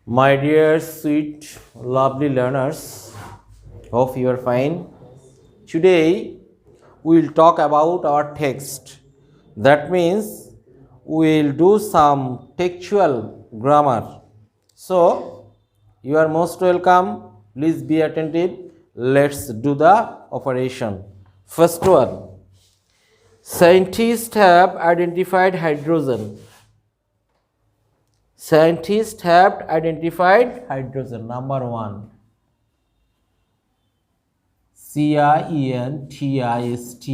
My dear, sweet, lovely learners, hope you are fine. Today we will talk about our text. That means we will do some textual grammar. So, you are most welcome. Please be attentive. Let's do the operation. First one, scientists have identified hydrogen. Scientists have identified hydrogen. Number one. Scientists.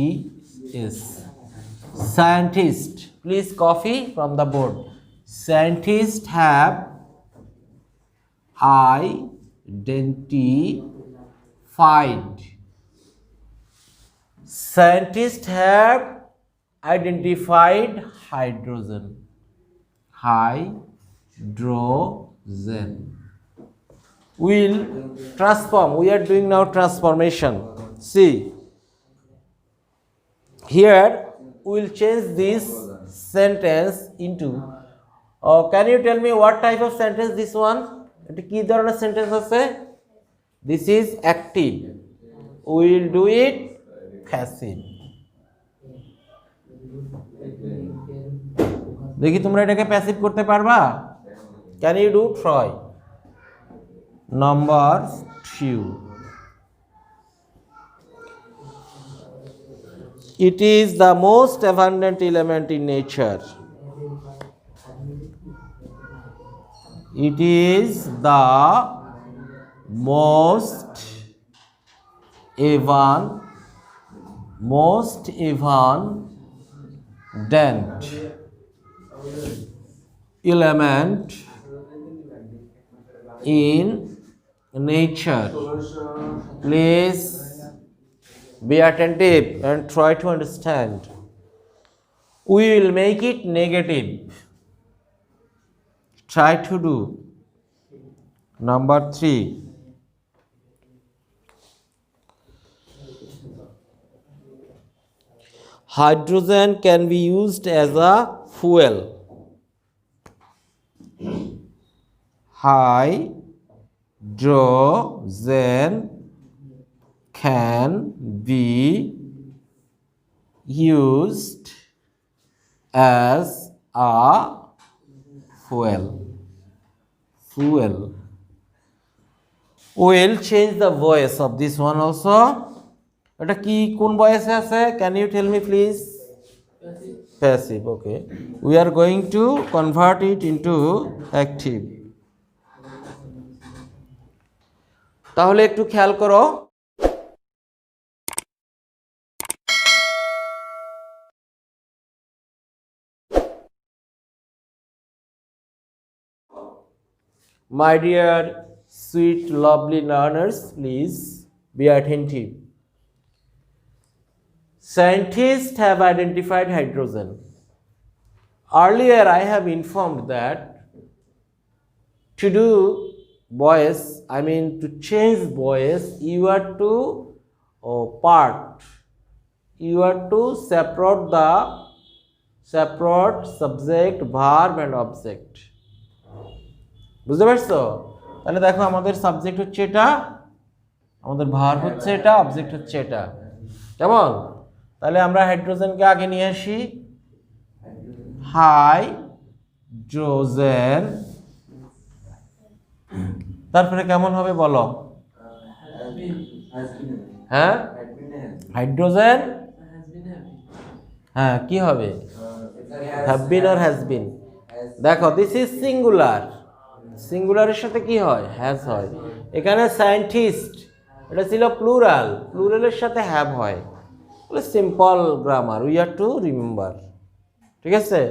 Scientists. Please copy from the board. Scientists have identified. Scientists have identified hydrogen. Hydrogen. Will transform. We are doing now transformation. See, here we will change this sentence into. Can you tell me what type of sentence this one? Ki dhoroner sentence ache? This is active. We will do it passive. দেখি তোমরা এটাকে passive করতে পারবা? Can you do? Try. Number 2. It is the most abundant element in nature. It is the most abundant element in nature. Please be attentive and try to understand. We will make it negative. Try to do. Number 3. Hydrogen can be used as a fuel. Hydrogen can be used as a fuel. We'll change the voice of this one also. এটা কি কোন ভয়েসে আছে? Can you tell me please? Passive. Okay. We are going to convert it into active. তাহলে একটু খেয়াল করো। My dear, sweet, lovely learners, please be attentive. Scientists have identified hydrogen. Earlier, I have informed that to do voice, to change voice, you are to separate subject, verb and object. বুঝতে পারছো? তাহলে দেখো আমাদের subject হচ্ছে এটা, আমাদের verb হচ্ছে এটা, অবজেক্ট হচ্ছে এটা। কেমন? তাহলে আমরা হাইড্রোজেনকে আগে নিয়ে আসি। হাইড্রোজেন, তারপরে কেমন হবে বলো? হ্যাঁ, হাইড্রোজেন, হ্যাঁ কি হবে? Have been or has been. দেখো দিস ইজ সিঙ্গুলার, সিঙ্গুলারের সাথে কি হয়? হ্যাজ হয়। এখানে সায়েন্টিস্ট, এটা ছিল প্লুরাল, প্লুরালের সাথে হ্যাভ হয়। Simple grammar, we are to remember. ঠিক আছে?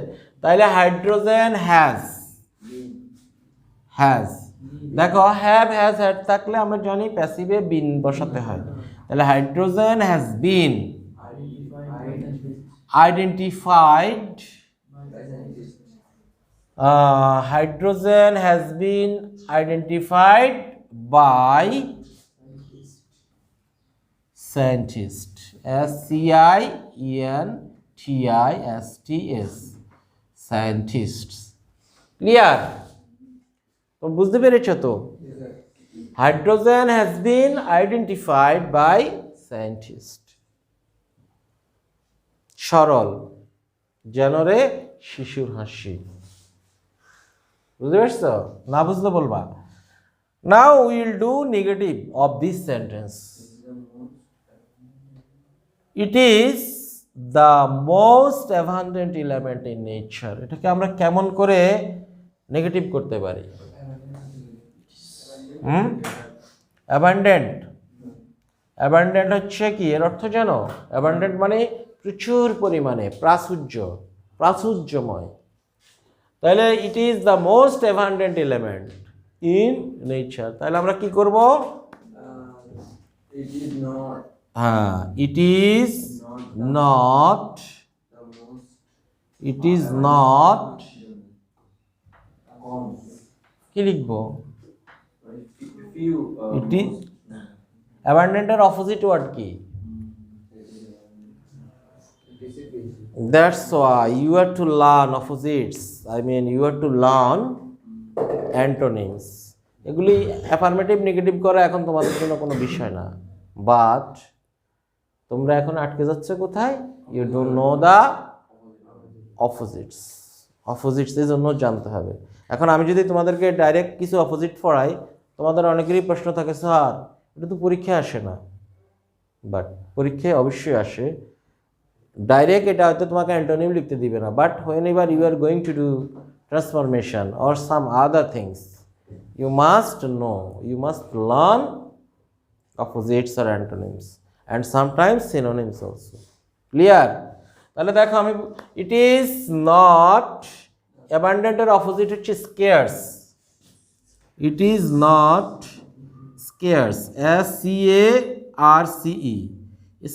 তাইলে হাইড্রোজেন হ্যাজ। দেখো হ্যাভ, হ্যাজ, হ্যাড থাকলে আমরা জানি প্যাসিভে বিন বসাতে হয়। তাহলে hydrogen has been identified, hydrogen has been identified by scientists. scientists. Scientists. Clear? তো বুঝতে পেরেছো তো? Hydrogen has been identified by scientist. সরল, যেন রে শিশুর হাসি। বুঝতে পারছো? না বুঝলে বলবা। Now will do negative of this sentence. It is the most abundant element in nature. এটাকে আমরা কেমন করে নেগেটিভ করতে পারি? অ্যাবান্ডেন্ট। অ্যাবান্ডেন্ট হচ্ছে কি, এর অর্থ জানো? অ্যাবান্ডেন্ট মানে প্রচুর পরিমাণে, প্রাচুর্যময়। তাহলে it is the most abundant element in nature. তাহলে আমরা কি করব? হ্যাঁ, ইট ইজ নট কি লিখবো? ইট ইজ অ্যাবান্ডেন্টের অপোজিট ওয়ার্ড কি? That's why you have to learn opposites. I mean, you have to learn antonyms. এগুলি অ্যাফার্মেটিভ নেগেটিভ করা এখন তোমাদের জন্য কোনো বিষয় না, বাট তোমরা এখন আটকে যাচ্ছে কোথায়? You don't know the opposites. Opposites এর জন্য জানতে হবে। এখন আমি যদি তোমাদেরকে ডাইরেক্ট কিছু অপোজিট পড়াই, তোমাদের অনেকেরই প্রশ্ন থাকে, স্যার এটা তো পরীক্ষায় আসে না। বাট পরীক্ষায় অবশ্যই আসে। ডাইরেক্ট এটা হয়তো তোমাকে অ্যান্টোনিম লিখতে দিবে না, but whenever you are going to do transformation or some other things, you must know, you must learn opposites or antonyms and sometimes synonyms also. Clear? তাহলে দেখো আমি, it is not, abundant এর opposite হচ্ছে scarce. It is not scarce, S-C-A-R-C-E.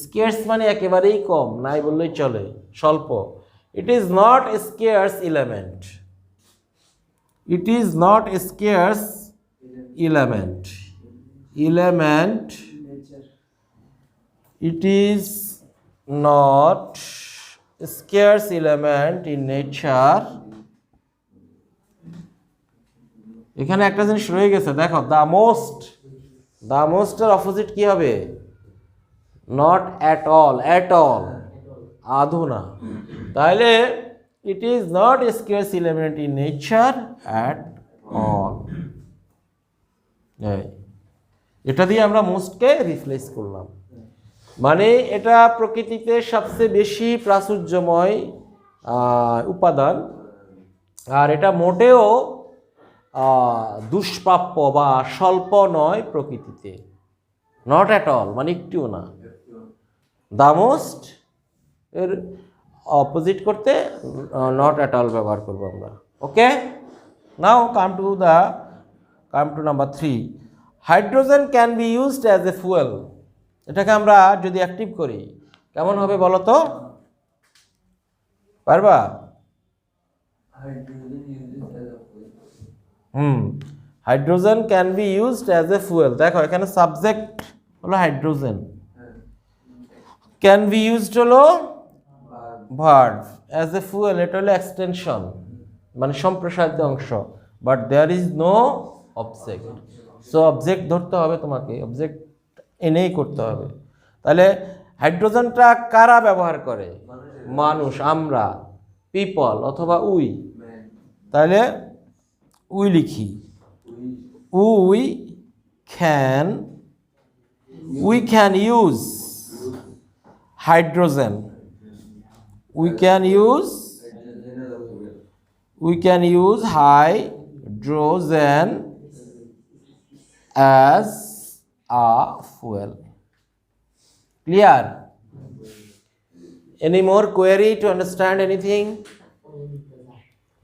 scarce মানে একেবারেই কম, নাই বললেই চলে, স্বল্প। It is not a scarce element. It is not a scarce element. It is not a scarce element in nature. এখানে একটা জিনিস রয়ে গেছে, দেখো, the most এর অপোজিট কি হবে? Not at all, আদৌ না। তাহলে it is not a scarce element in nature at all. এটা দিয়ে আমরা মোস্টকে রিপ্লেস করলাম, মানে এটা প্রকৃতিতে সবচেয়ে বেশি প্রাচুর্যময় উপাদান, আর এটা মোটেও দুষ্প্রাপ্য বা স্বল্প নয় প্রকৃতিতে। নট অ্যাট অল মানে একটুও না। দ্য মোস্ট এর অপোজিট করতে নট অ্যাট অল ব্যবহার করবো আমরা। Okay, now come to number 3। Hydrogen can be used as a fuel. এটাকে আমরা যদি অ্যাক্টিভ করি কেমন হবে বলো তো? পারবা? Hydrogen can be used as a fuel. দেখো এখানে সাবজেক্ট হলো হাইড্রোজেন, ক্যান বি ইউজড হলো ভার্ব, অ্যাজ এ ফুয়েল এটা হলো এক্সটেনশন মানে সম্প্রসারিত অংশ, but there is no object. So object ধরতে হবে তোমাকে, অবজেক্ট এনেই করতে হবে। তাহলে হাইড্রোজেনটা কারা ব্যবহার করে? মানুষ, আমরা, পিপল অথবা উই। তাহলে উই লিখি, we can use hydrogen, we can use hydrogen as a fuel. Clear? Any more query to understand anything?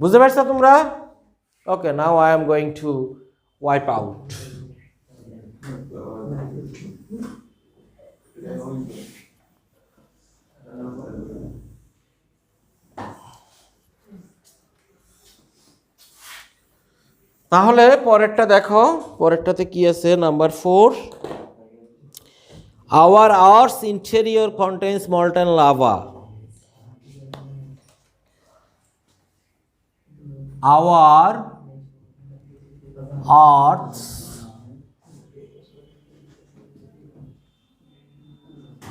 বুঝতে পারছো তোমরা? Okay, now I am going to wipe out. তাহলে পরেরটা দেখো, পরেরটাতে কি আছে? Number 4, our earth's interior contains molten lava. Our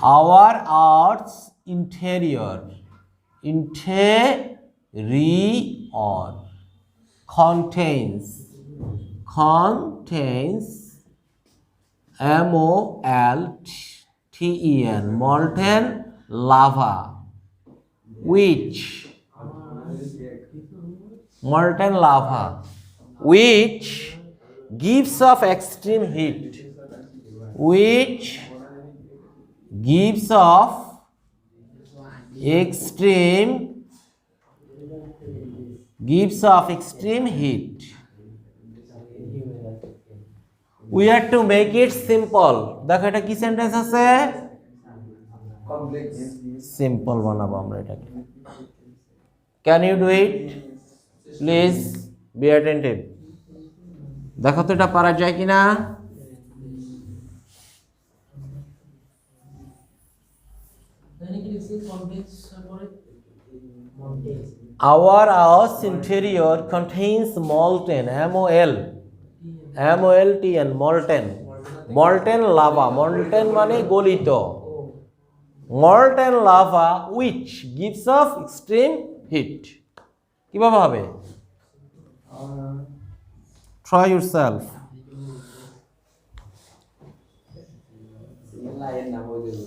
Earth's interior contains molten lava which gives off extreme heat we have to make it simple দেখো এটা কি sentence আছে complex simple বানাবো আমরা এটাকে can you do it please be attentive দেখো তো এটা পারা যায় কিনা Our Earth's interior contains molten MOLTN molten lava molten মানে গলিত molten lava which gives off extreme heat কিভাবে হবে try yourself লাইন না হয়ে গেল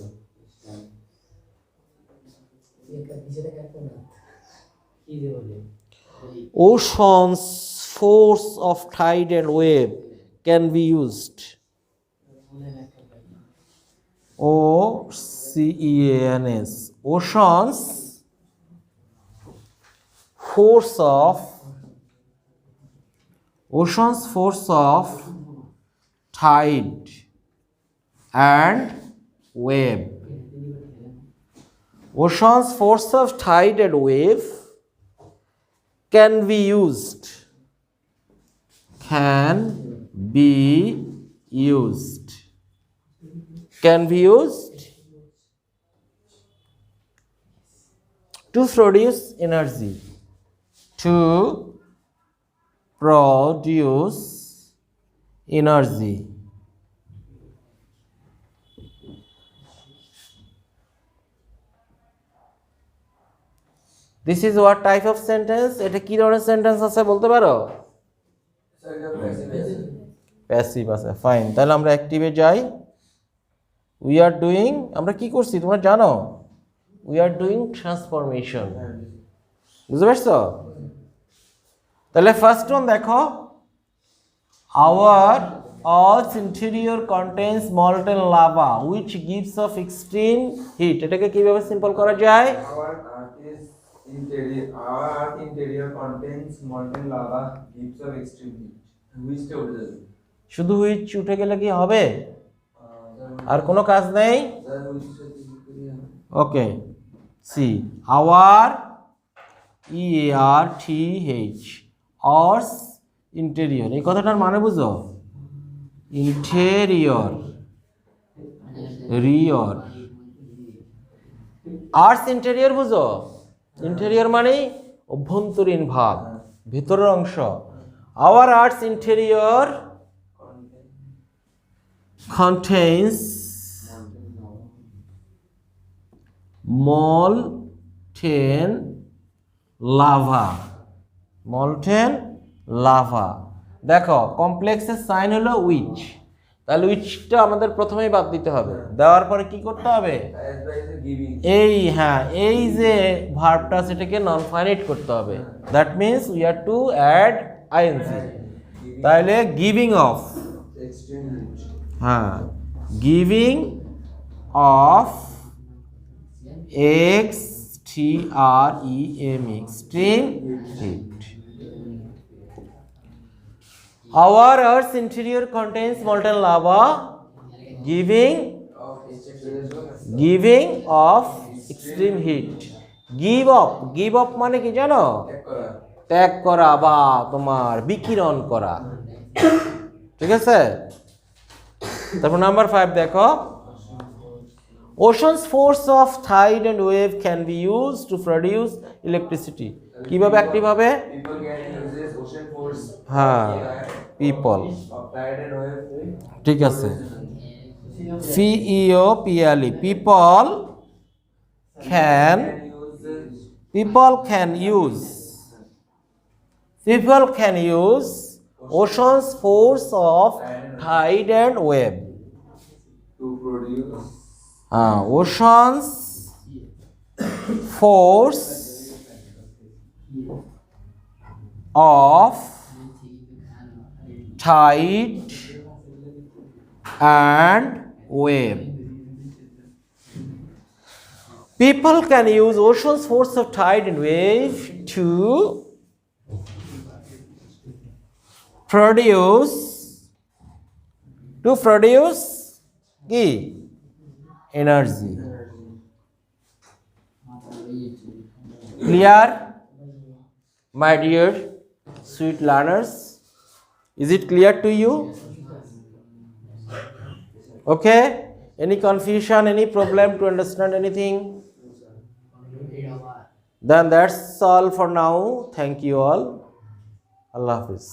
Ocean's force of tide and wave can be used. OCEANS. Ocean's force of tide and wave. Ocean's force of tide and wave can be used to produce energy This is what type of sentence? এটা কি ধরনের sentence আছে বলতে পারো? Passive আছে fine তাহলে আমরা অ্যাক্টিভে যাই উই আর ডুইং আমরা কি করছি তোমরা জানো উই আর ডুইং ট্রান্সফরমেশন বুঝতে পারছো তাহলে ফার্স্ট ওয়ান দেখো our Earth's interior contains molten lava which gives off extreme heat এটাকে কিভাবে সিম্পল করা যায় Our Earth interior contains molten lava gives off extreme heat. Which উঠে যাবে শুধু হুইচ উঠে গেলে কি হবে আর কোনো কাজ নেই okay see our EARTH Earth's interior এই কথাটার মানে বুঝো ইন্টেরিয়র Earth's interior বুঝো ইন্টেরিয়র মানে অভ্যন্তরীণ ভাগ ভিতরের অংশ our Earth's interior contains molten lava দেখো কমপ্লেক্সের সাইন হলো উইচ তাহলে উইচটা আমাদের প্রথমেই বাদ দিতে হবে দেওয়ার পরে কি করতে হবে এই যে ভার্বটা সেটাকে নন ফাইনাইট করতে হবে that means we are to add I N G তাহলে giving off giving off extreme heat our Earth's interior contains molten lava giving off extreme heat give up মানে কি জানো ত্যাগ করা বা তোমার বিকিরণ করা ঠিক আছে তারপর নাম্বার 5 দেখো Ocean's force of tide and wave can be used to produce electricity কিভাবে অ্যাক্টিভ হবে people can use this ocean force people, of tide and wave ঠিক আছে। PEOPLE, people can, can use people can use ocean's force of tide and wave. to produce Ocean's force of tide and wave. People can use ocean's force of tide and wave to produce কি energy. Clear, my dear sweet learners? Is it clear to you? Okay, any confusion, any problem to understand anything? Then that's all for now. Thank you all. Allah Hafiz.